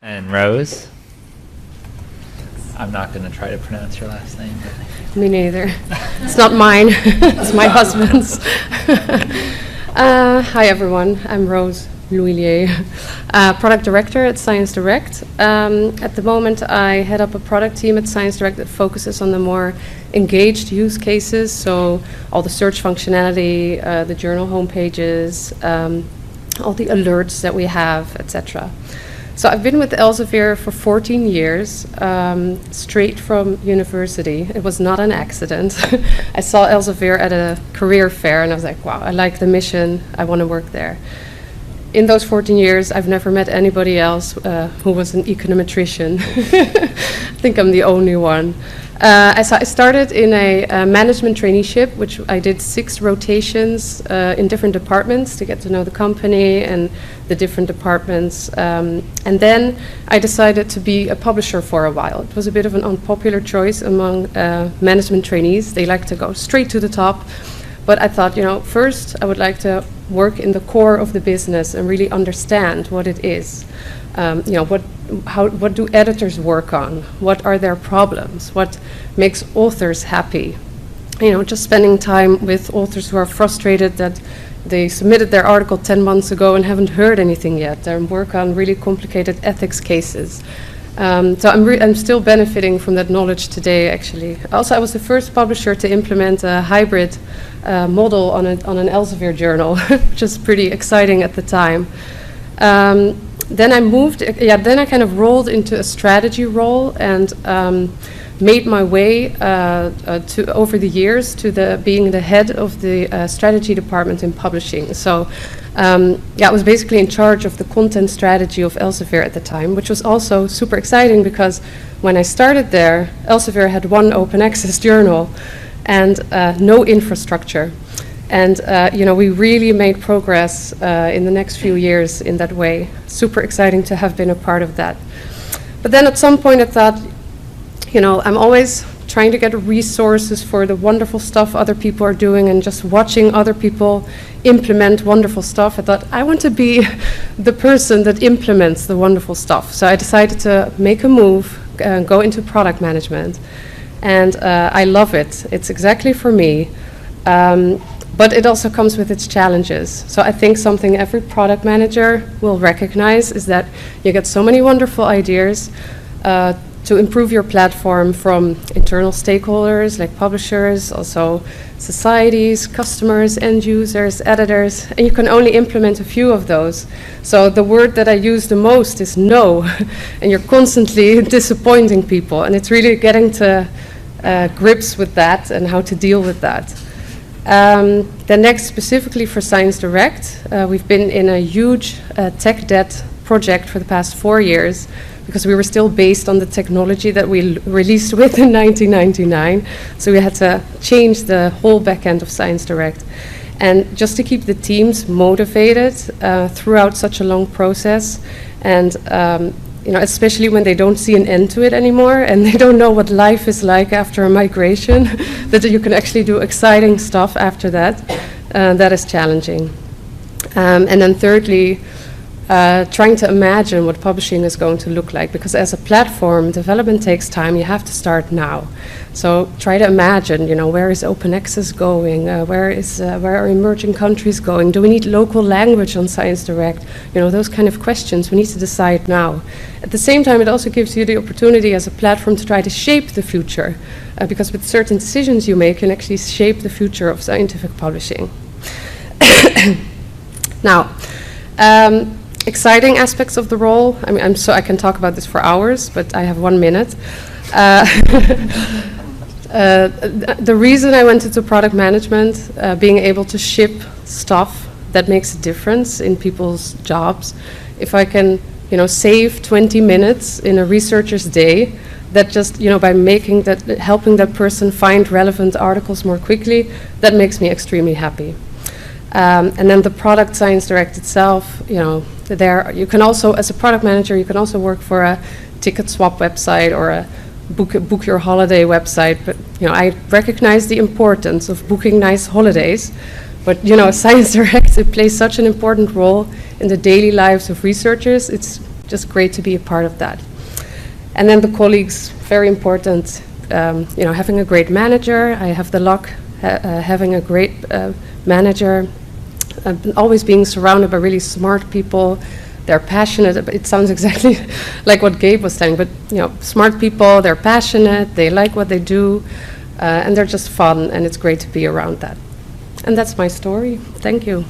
And Rose. I'm not going to try to pronounce your last name. Me neither. It's not mine. It's my husband's. Hi, everyone. I'm Rose Louillier, product director at Science Direct. At the moment, I head up a product team at Science Direct that focuses on the more engaged use cases, so all the search functionality, the journal homepages, all the alerts that we have, etc. So I've been with Elsevier for 14 years, straight from university. It was not an accident. I saw Elsevier at a career fair and I was like, wow, I like the mission, I want to work there. In those 14 years, I've never met anybody else who was an econometrician. I think I'm the only one. I started in a management traineeship, which I did 6 rotations in different departments to get to know the company and the different departments. And then I decided to be a publisher for a while. It was a bit of an unpopular choice among management trainees. They like to go straight to the top. But I thought, first I would like to work in the core of the business and really understand what it is. What do editors work on? What are their problems? What makes authors happy? Just spending time with authors who are frustrated that they submitted their article 10 months ago and haven't heard anything yet. They work on really complicated ethics cases. So I'm still benefiting from that knowledge today, actually. Also, I was the first publisher to implement a hybrid model on an Elsevier journal, which is pretty exciting at the time. Then I moved, then I kind of rolled into a strategy role and made my way over the years to being the head of the strategy department in publishing. So I was basically in charge of the content strategy of Elsevier at the time, which was also super exciting because when I started there, Elsevier had one open access journal and no infrastructure. And we really made progress in the next few years in that way. Super exciting to have been a part of that. But then at some point I thought, I'm always trying to get resources for the wonderful stuff other people are doing and just watching other people implement wonderful stuff. I thought, I want to be the person that implements the wonderful stuff. So I decided to make a move, go into product management. And I love it. It's exactly for me. But it also comes with its challenges. So I think something every product manager will recognize is that you get so many wonderful ideas to improve your platform from internal stakeholders like publishers, also societies, customers, end users, editors, and you can only implement a few of those. So the word that I use the most is no, and you're constantly disappointing people, and it's really getting to grips with that and how to deal with that. Then next, specifically for Science Direct, we've been in a huge tech debt project for the past 4 years because we were still based on the technology that we released with in 1999. So we had to change the whole back end of Science Direct. And just to keep the teams motivated throughout such a long process, and especially when they don't see an end to it anymore and they don't know what life is like after a migration, that you can actually do exciting stuff after that, that is challenging. And then thirdly, trying to imagine what publishing is going to look like, because as a platform, development takes time. You have to start now. So try to imagine, where is open access going? Where are emerging countries going? Do we need local language on Science Direct? Those kind of questions we need to decide now. At the same time, it also gives you the opportunity as a platform to try to shape the future, because with certain decisions you make, you can actually shape the future of scientific publishing. Now, exciting aspects of the role. I can talk about this for hours, but I have 1 minute. The reason I went into product management, being able to ship stuff that makes a difference in people's jobs. If I can, save 20 minutes in a researcher's day, that just, by helping that person find relevant articles more quickly, that makes me extremely happy. And then the product Science Direct itself, you can also, as a product manager, you can also work for a ticket swap website or a book your holiday website. But I recognize the importance of booking nice holidays. But Science Direct, it plays such an important role in the daily lives of researchers. It's just great to be a part of that. And then the colleagues, very important. Having a great manager. I have the luck having a great manager. Always being surrounded by really smart people. They're passionate. It sounds exactly like what Gabe was saying, but smart people. They're passionate. They like what they do, and they're just fun. And it's great to be around that. And that's my story. Thank you.